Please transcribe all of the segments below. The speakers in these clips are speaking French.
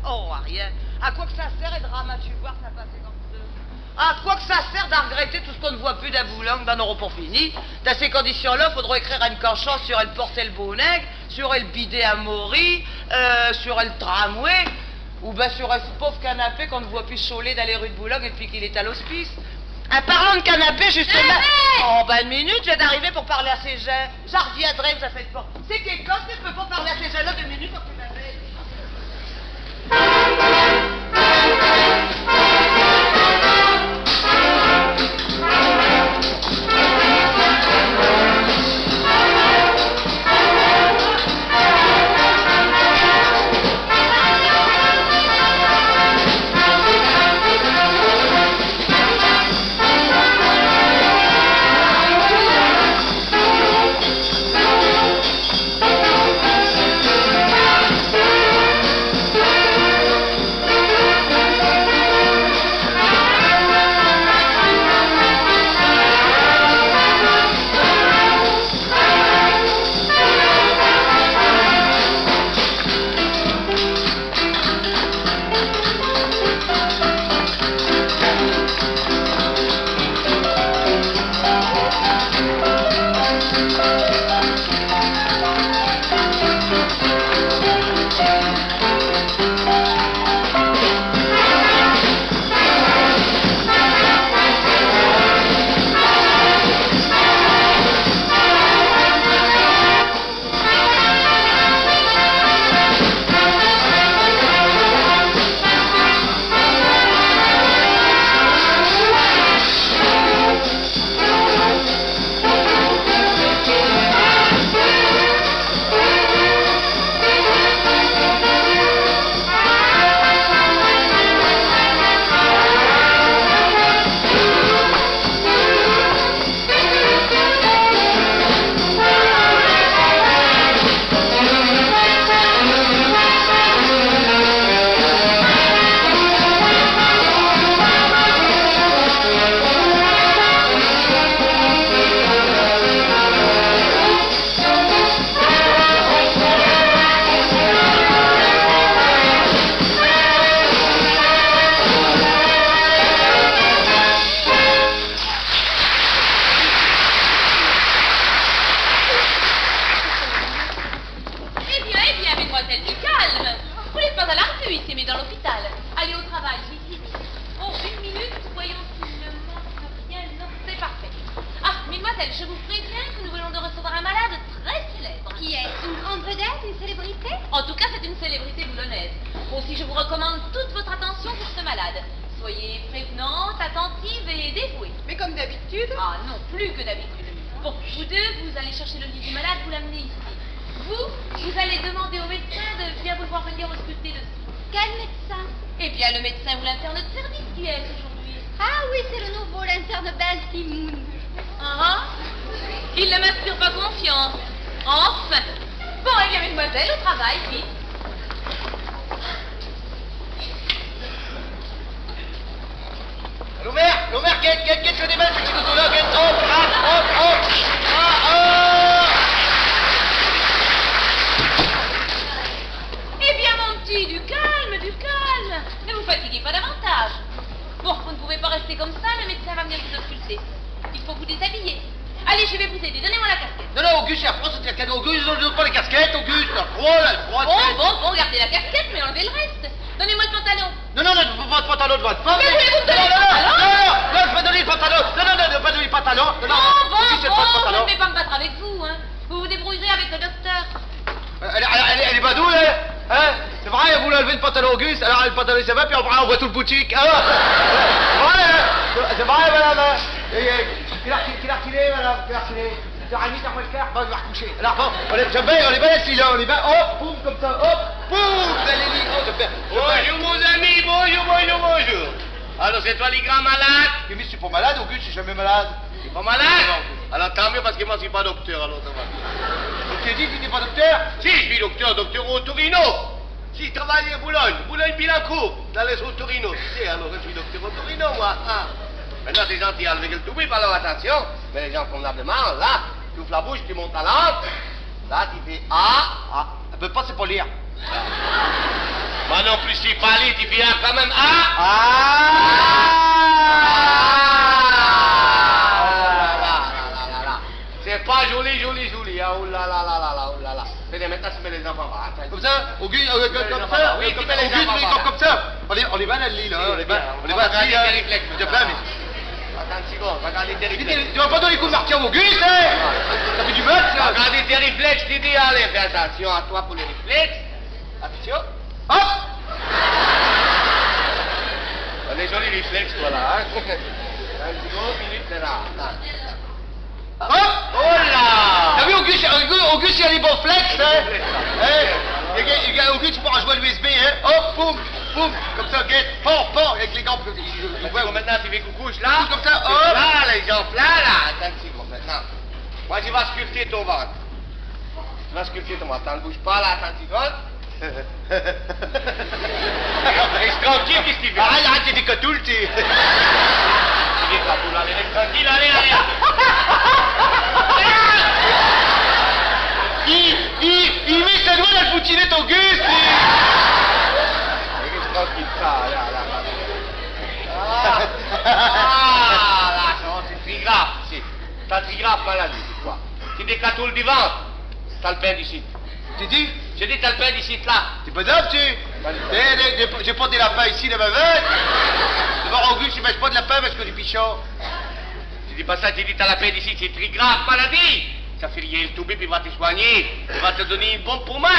Oh, rien. À quoi que ça sert, et de ramasser voir ça passer comme ça? À quoi que ça sert d'en regretter tout ce qu'on ne voit plus d'un Boulogne, d'en auront pas fini? Dans ces conditions-là, il faudra écrire à une canchance sur elle porter le bonnet, sur elle bidet à Maury, sur elle tramway, ou bien sur un pauvre canapé qu'on ne voit plus choler dans les rues de Boulogne depuis qu'il est à l'hospice. En parlant de canapé, justement... Oh, ben une minute, je viens d'arriver pour parler à ces gens. J'en reviendrai, vous en faites pas. C'est quelque chose que je peux pas parler à ces gens-là 2 minutes, parce que ma belle... Alors c'est toi les grands malades? Mais je suis pas malade, Auguste, je suis jamais malade. Tu es pas malade? Non. Alors tant mieux parce que moi je suis pas docteur, alors ça va. Donc tu dis que tu n'es pas docteur? Si, je suis docteur, docteur au Torino. Si, je travaille à Boulogne, Boulogne-Bilancourt, dans les Torino. Tu sais, alors je suis docteur au Torino, moi. Hein. Maintenant, t'es gentil avec le tout, alors attention. Mais les gens convenablement, là, tu ouvres la bouche, tu montes la langue. Là, tu fais A. Ah, elle peut pas se polir. Bah Ah non, plus si parler, tu viens quand même. Ah! C'est pas joli, joli, joli. Ah, oh là là là là là, oh là là. Tenez, maintenant, tu mets les enfants. Comme ça, Auguste, comme enfants, ça, oui, tu mets les Auguste, enfants, mais comme ça. On est mal à l'île, hein, on est mal à l'île. S'il te plaît, mais... Attends une seconde, regardez tes réflexes. Tu vas pas donner les coups de marqué à Auguste, hein? Ça fait du mal, ça. Regardez tes réflexes, je t'ai dit, allez, fais attention à toi pour les réflexes. Attention. Hop! On est jolis réflexes, toi, là, hein? Un second, minute, c'est là. Hop! Oh là! T'as vu, Auguste, il a les bons flex, hein? Auguste, tu pourras jouer à l'USB, hein? Hop, boum, boum, comme ça, guette, fort, avec les gants. Maintenant, tu fais coucouche, là. Comme ça, hop! Là, les jambes, là. Attends une seconde, maintenant. Moi, je vais sculpter ton ventre. Tu vas sculpter ton ventre. Attends, ne bouge pas, là, attends une seconde. Reste tranquille, qu'est-ce qu'il fait? Arrête, t'es des catoules, t'es... Allez, reste tranquille, allez. Il met sa doigt dans le poutinet Auguste, Reste tranquille, ça, là. Là, c'est trigraphe, c'est. T'as trigraphe maladie, c'est quoi? C'est des catoules du ventre. T'as le pain d'ici. Tu dis? J'ai dit t'as le pain d'ici, là. T'es pas d'homme, tu? J'ai pas des lapins ici, dans ma veine. D'abord, Auguste, il mange pas de lapin parce que du pichon. Je dis pas ça, j'ai dit t'as la paix d'ici, c'est très grave maladie. Ça fait rien, le toubib, il va te soigner. Il va te donner une bonne pommade.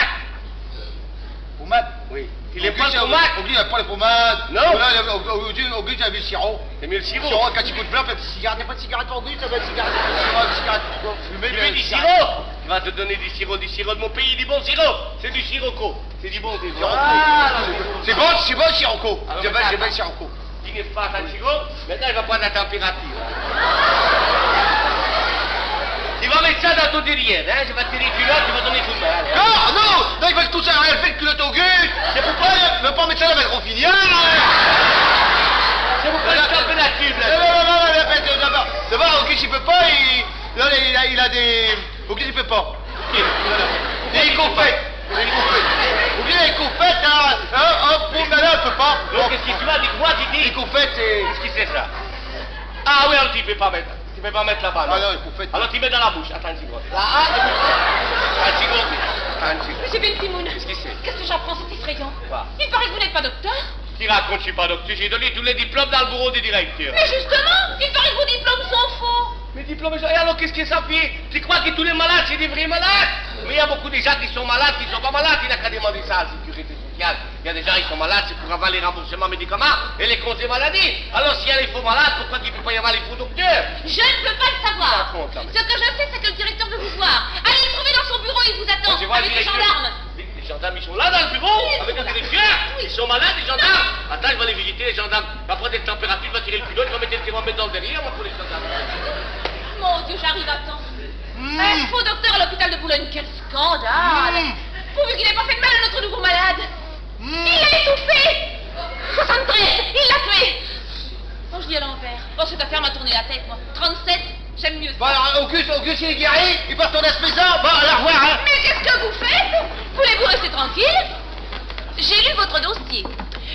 Pommade? Oui. Il aime pas le pommade? Auguste, il n'aime pas les pommades. Non. Auguste, il a vu le sirop. C'est mieux le sirop. Sirop, quand il goûte blanc, fait une cigarette. Il n'y a pas de cigarette pour Auguste, il y a une cigarette. Une cigarette pour fumer. Tu veux du sirop? Il va te donner du sirop de mon pays, du bon sirop. C'est du sirocco. C'est du bon sirocco. C'est bon le sirocco. Ah, J'ai mais bien ça, le sirocco. Il n'est pas un sirop. Maintenant, il va prendre la température. Tu vas mettre ça dans ton derrière, hein? Je vais te tirer le culotte, tu vas donner tout de mal. Non, il va tout ça, elle fait le culotte Auguste. C'est pourquoi il ne veut pas mettre ça dans la métrophilia. C'est pourquoi la température, là. Non, d'abord, Auguste, il peut pas, il a des... Auguste, il peut pas. Des confettes. Auguste, il a des confettes, hein. Hop, boum, là, il peut pas. Donc, qu'est-ce que tu vas dire? Quoi, tu dis? Les confettes, c'est... Qu'est-ce que c'est ça? Ah oui, alors tu ne peux pas mettre. Tu ne peux pas mettre là-bas. Ah non, les confettes. Alors tu mets dans la bouche. Attends une seconde. Là, Attends une seconde. Monsieur Bentimoun, Qu'est-ce que c'est? qu'est-ce que j'apprends? C'est effrayant. Quoi? Il paraît que vous n'êtes pas docteur. Tu racontes, je suis pas docteur. J'ai donné tous les diplômes dans le bureau des directeurs. Mais justement, il paraît que vos diplômes sont faux. Mes diplômes, et alors qu'est-ce que ça fait? Tu crois que tous les malades, c'est des vrais malades? Mais il y a beaucoup de gens qui sont malades, qui ne sont pas malades. Il n'a qu'à demander ça à la sécurité sociale. Il y a des gens qui sont malades, c'est pour avoir les remboursements médicaments et les congés maladie. Alors s'il y a les faux malades, pourquoi il ne peut pas y avoir les faux docteurs? Je ne peux pas le savoir. Raconte, là, mais- Ce que je sais, c'est que le directeur veut vous voir. Allez le trouver dans son bureau, il vous attend. Je vois Avec le les directeur. gendarmes. Les gendarmes, ils sont là dans le bureau, Oui, avec un voilà. directeur. Oui. Ils sont malades, les gendarmes. Attends, je vais les visiter, les gendarmes. Il va prendre des températures, il va tirer le culot, il va mettre le thermomètre dans le derrière, moi, pour les gendarmes. Mon Dieu, j'arrive à temps. Un faux docteur à l'hôpital de Boulogne, quel scandale. Pourvu qu'il n'ait pas fait de mal à notre nouveau malade. Il l'a étouffé. 73, il l'a tué. Oh, je dis à l'envers. Oh, cette affaire m'a tourné la tête, moi. 37, j'aime mieux ça. Bon, alors, Auguste, il est guéri, il va retourner à ce maison. Bon, allez, au revoir, hein. Mais qu'est-ce que vous faites? Voulez-vous rester tranquille? J'ai lu votre dossier.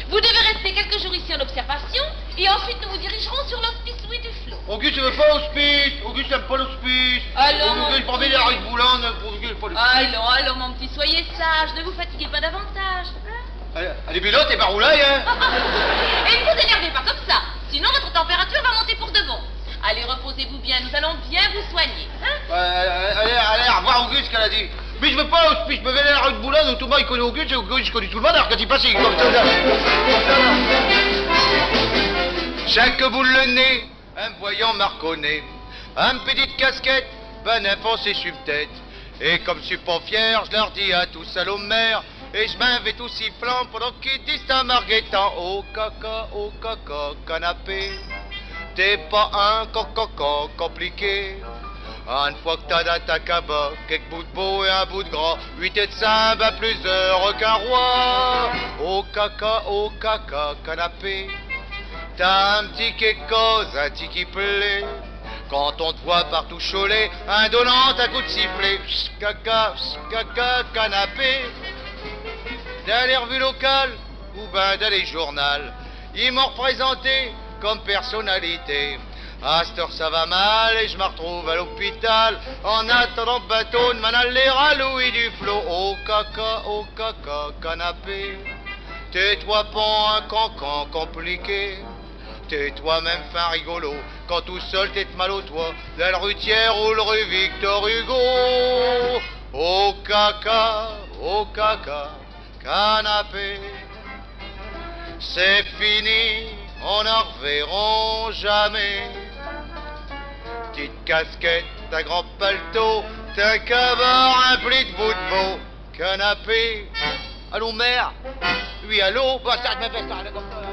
Vous devez rester quelques jours ici en observation et ensuite nous vous dirigerons sur l'hospice Louis Duflo. Auguste, il veut pas l'hospice. Auguste, n'aime pas l'hospice. Allons, mon Auguste, il prend petit. bien la rue de Boulogne. Auguste, il pas l'hospice. Allons, mon petit, soyez sage, ne vous fatiguez pas davantage. Hein? Allez, Bélote et Baroulaye, hein. Et ne vous énervez pas comme ça, sinon votre température va monter pour de bon. Allez, reposez-vous bien, nous allons bien vous soigner. Hein? Allez, au revoir, Auguste, qu'elle a dit. Mais je veux pas l'hospice, je me vais aller à la rue de Boulogne où tout le monde il connaît Auguste, et Auguste, je connais tout le monde, alors quand il passe, il est comme ça, là. Chaque boule le nez, un voyant marconné, un petite casquette, ben c'est sur-tête. Et comme je suis pas fier, je leur dis à tous salomères, et je m'en vais tout sifflant pendant qu'ils disent à Marguetan, oh caca, canapé, t'es pas un coco compliqué. Une fois que t'as dans ta cabane, quelques bouts de beau et un bout de gras, 8 et de 5, ben plus heureux qu'un roi. Oh caca, canapé, t'as un petit quelque chose, un petit qui plaît. Quand on te voit partout choler, indolent à coup de sifflet, caca, canapé. Dernière vue locale, ou ben dans les journaux. Ils m'ont représenté comme personnalité. À cette heure, ça va mal et je me retrouve à l'hôpital en attendant bateau de m'aller à Louis du Flot. Au caca, canapé. Tais-toi pas un cancan compliqué. T'es toi-même fin rigolo. Quand tout seul t'es mal au toit. La Rutière ou le rue Victor Hugo. Au caca, canapé. C'est fini, on n'en reverrons jamais. Petite casquette, un grand paletot, un cabard, un pli de bout de veau. Canapé. Allô, mère? Oui, allô? Bah, ça, je me fais ça, là, comme ça, là,